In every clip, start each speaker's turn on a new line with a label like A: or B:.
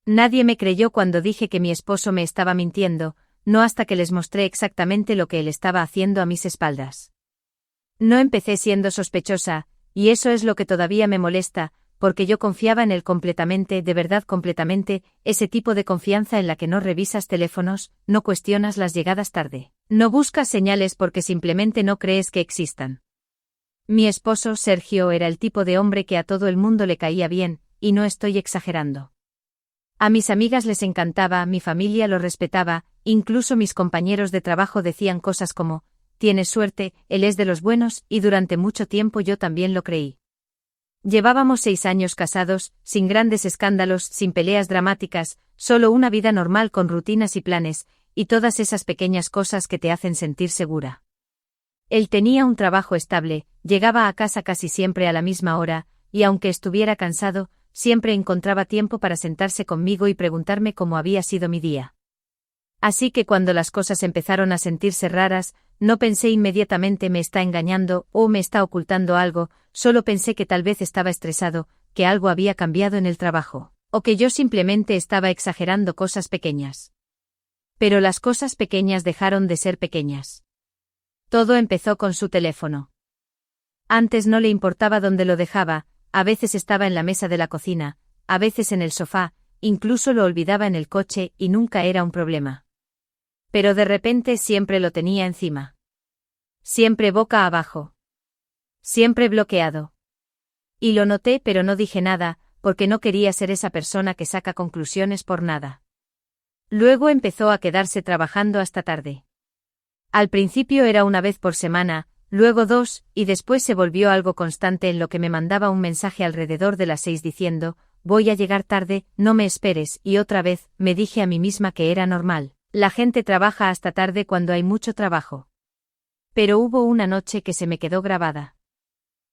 A: Nadie me creyó cuando dije que mi esposo me estaba mintiendo, no hasta que les mostré exactamente lo que él estaba haciendo a mis espaldas. No empecé siendo sospechosa, y eso es lo que todavía me molesta, porque yo confiaba en él completamente, de verdad completamente, ese tipo de confianza en la que no revisas teléfonos, no cuestionas las llegadas tarde, no buscas señales porque simplemente no crees que existan. Mi esposo, Sergio, era el tipo de hombre que a todo el mundo le caía bien, y no estoy exagerando. A mis amigas les encantaba, mi familia lo respetaba, incluso mis compañeros de trabajo decían cosas como, tienes suerte, él es de los buenos, y durante mucho tiempo yo también lo creí. Llevábamos 6 años casados, sin grandes escándalos, sin peleas dramáticas, solo una vida normal con rutinas y planes, y todas esas pequeñas cosas que te hacen sentir segura. Él tenía un trabajo estable, llegaba a casa casi siempre a la misma hora, y aunque estuviera cansado, siempre encontraba tiempo para sentarse conmigo y preguntarme cómo había sido mi día. Así que cuando las cosas empezaron a sentirse raras, no pensé inmediatamente me está engañando o me está ocultando algo, solo pensé que tal vez estaba estresado, que algo había cambiado en el trabajo, o que yo simplemente estaba exagerando cosas pequeñas. Pero las cosas pequeñas dejaron de ser pequeñas. Todo empezó con su teléfono. Antes no le importaba dónde lo dejaba, a veces estaba en la mesa de la cocina, a veces en el sofá, incluso lo olvidaba en el coche y nunca era un problema. Pero de repente siempre lo tenía encima. Siempre boca abajo. Siempre bloqueado. Y lo noté pero no dije nada, porque no quería ser esa persona que saca conclusiones por nada. Luego empezó a quedarse trabajando hasta tarde. Al principio era una vez por semana, luego 2, y después se volvió algo constante en lo que me mandaba un mensaje alrededor de las 6 diciendo, voy a llegar tarde, no me esperes, y otra vez, me dije a mí misma que era normal, la gente trabaja hasta tarde cuando hay mucho trabajo. Pero hubo una noche que se me quedó grabada.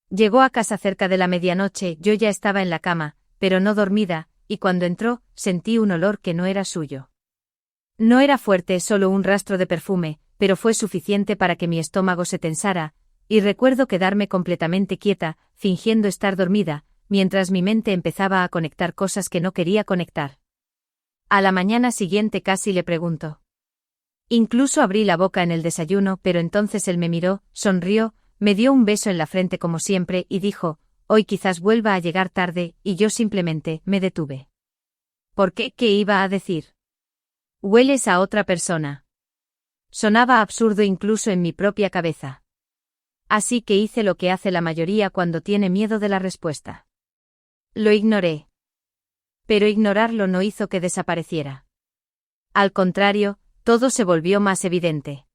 A: Llegó a casa cerca de la medianoche, yo ya estaba en la cama, pero no dormida, y cuando entró, sentí un olor que no era suyo. No era fuerte, solo un rastro de perfume, pero fue suficiente para que mi estómago se tensara, y recuerdo quedarme completamente quieta, fingiendo estar dormida, mientras mi mente empezaba a conectar cosas que no quería conectar. A la mañana siguiente casi le pregunto. Incluso abrí la boca en el desayuno, pero entonces él me miró, sonrió, me dio un beso en la frente como siempre y dijo, hoy quizás vuelva a llegar tarde, y yo simplemente me detuve. ¿Por qué? ¿Qué iba a decir? Hueles a otra persona. Sonaba absurdo incluso en mi propia cabeza. Así que hice lo que hace la mayoría cuando tiene miedo de la respuesta. Lo ignoré. Pero ignorarlo no hizo que desapareciera. Al contrario, todo se volvió más evidente.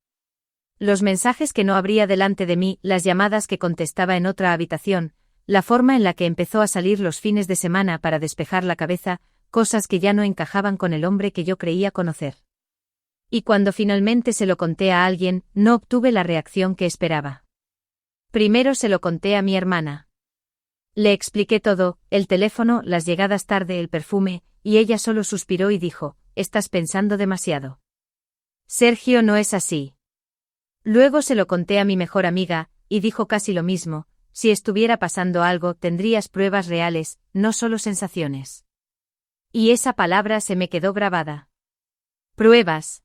A: Los mensajes que no abría delante de mí, las llamadas que contestaba en otra habitación, la forma en la que empezó a salir los fines de semana para despejar la cabeza, cosas que ya no encajaban con el hombre que yo creía conocer. Y cuando finalmente se lo conté a alguien, no obtuve la reacción que esperaba. Primero se lo conté a mi hermana. Le expliqué todo, el teléfono, las llegadas tarde, el perfume, y ella solo suspiró y dijo, estás pensando demasiado. Sergio no es así. Luego se lo conté a mi mejor amiga, y dijo casi lo mismo, si estuviera pasando algo tendrías pruebas reales, no solo sensaciones. Y esa palabra se me quedó grabada. Pruebas.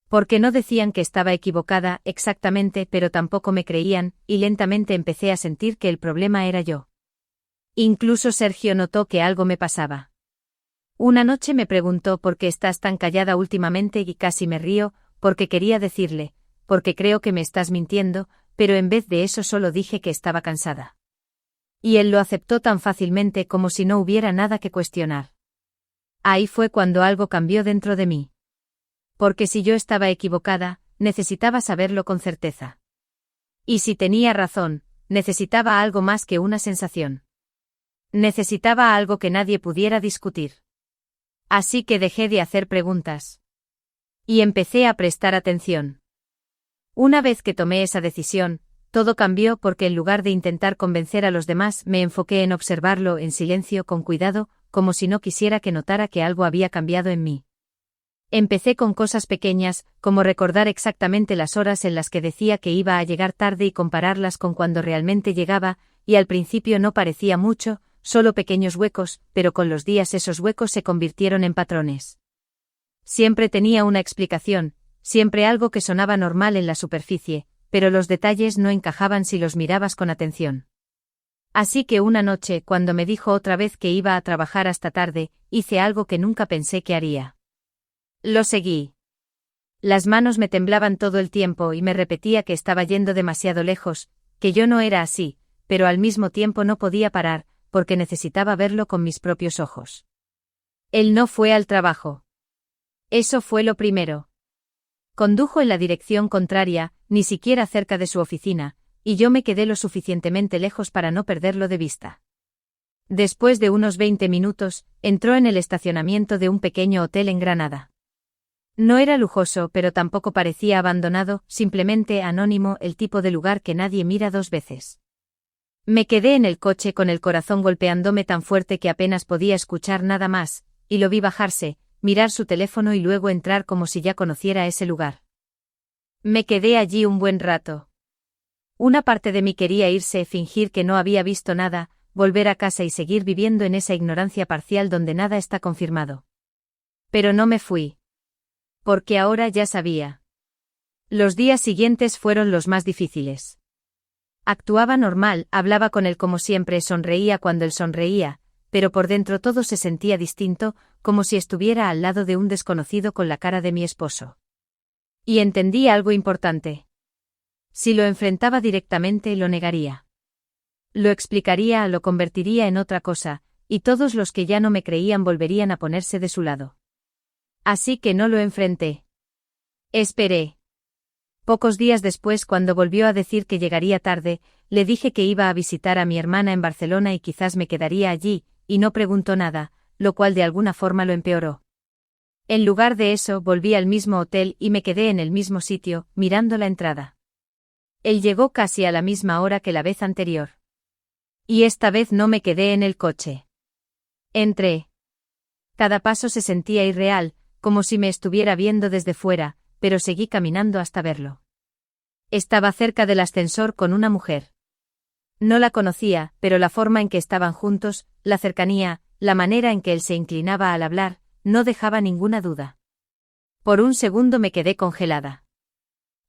A: Porque no decían que estaba equivocada exactamente, pero tampoco me creían, y lentamente empecé a sentir que el problema era yo. Incluso Sergio notó que algo me pasaba. Una noche me preguntó por qué estás tan callada últimamente y casi me río, porque quería decirle, porque creo que me estás mintiendo, pero en vez de eso solo dije que estaba cansada. Y él lo aceptó tan fácilmente como si no hubiera nada que cuestionar. Ahí fue cuando algo cambió dentro de mí. Porque si yo estaba equivocada, necesitaba saberlo con certeza. Y si tenía razón, necesitaba algo más que una sensación. Necesitaba algo que nadie pudiera discutir. Así que dejé de hacer preguntas. Y empecé a prestar atención. Una vez que tomé esa decisión, todo cambió porque en lugar de intentar convencer a los demás me enfoqué en observarlo en silencio con cuidado, como si no quisiera que notara que algo había cambiado en mí. Empecé con cosas pequeñas, como recordar exactamente las horas en las que decía que iba a llegar tarde y compararlas con cuando realmente llegaba, y al principio no parecía mucho, solo pequeños huecos, pero con los días esos huecos se convirtieron en patrones. Siempre tenía una explicación, siempre algo que sonaba normal en la superficie, pero los detalles no encajaban si los mirabas con atención. Así que una noche, cuando me dijo otra vez que iba a trabajar hasta tarde, hice algo que nunca pensé que haría. Lo seguí. Las manos me temblaban todo el tiempo y me repetía que estaba yendo demasiado lejos, que yo no era así, pero al mismo tiempo no podía parar, porque necesitaba verlo con mis propios ojos. Él no fue al trabajo. Eso fue lo primero. Condujo en la dirección contraria, ni siquiera cerca de su oficina, y yo me quedé lo suficientemente lejos para no perderlo de vista. Después de unos 20 minutos, entró en el estacionamiento de un pequeño hotel en Granada. No era lujoso, pero tampoco parecía abandonado, simplemente anónimo, el tipo de lugar que nadie mira dos veces. Me quedé en el coche con el corazón golpeándome tan fuerte que apenas podía escuchar nada más, y lo vi bajarse, mirar su teléfono y luego entrar como si ya conociera ese lugar. Me quedé allí un buen rato. Una parte de mí quería irse, fingir que no había visto nada, volver a casa y seguir viviendo en esa ignorancia parcial donde nada está confirmado. Pero no me fui. Porque ahora ya sabía. Los días siguientes fueron los más difíciles. Actuaba normal, hablaba con él como siempre, sonreía cuando él sonreía, pero por dentro todo se sentía distinto, como si estuviera al lado de un desconocido con la cara de mi esposo. Y entendí algo importante. Si lo enfrentaba directamente, lo negaría. Lo explicaría, lo convertiría en otra cosa, y todos los que ya no me creían volverían a ponerse de su lado. Así que no lo enfrenté. Esperé. Pocos días después, cuando volvió a decir que llegaría tarde, le dije que iba a visitar a mi hermana en Barcelona y quizás me quedaría allí, y no preguntó nada, lo cual de alguna forma lo empeoró. En lugar de eso, volví al mismo hotel y me quedé en el mismo sitio, mirando la entrada. Él llegó casi a la misma hora que la vez anterior. Y esta vez no me quedé en el coche. Entré. Cada paso se sentía irreal, como si me estuviera viendo desde fuera, pero seguí caminando hasta verlo. Estaba cerca del ascensor con una mujer. No la conocía, pero la forma en que estaban juntos, la cercanía, la manera en que él se inclinaba al hablar, no dejaba ninguna duda. Por un segundo me quedé congelada.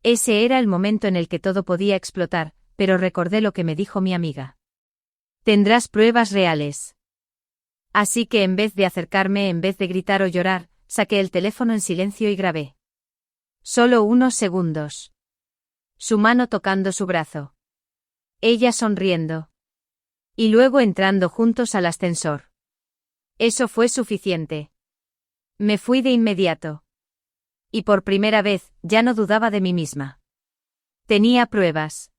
A: Ese era el momento en el que todo podía explotar, pero recordé lo que me dijo mi amiga. Tendrás pruebas reales. Así que en vez de acercarme, en vez de gritar o llorar, saqué el teléfono en silencio y grabé. Solo unos segundos. Su mano tocando su brazo. Ella sonriendo. Y luego entrando juntos al ascensor. Eso fue suficiente. Me fui de inmediato. Y por primera vez, ya no dudaba de mí misma. Tenía pruebas.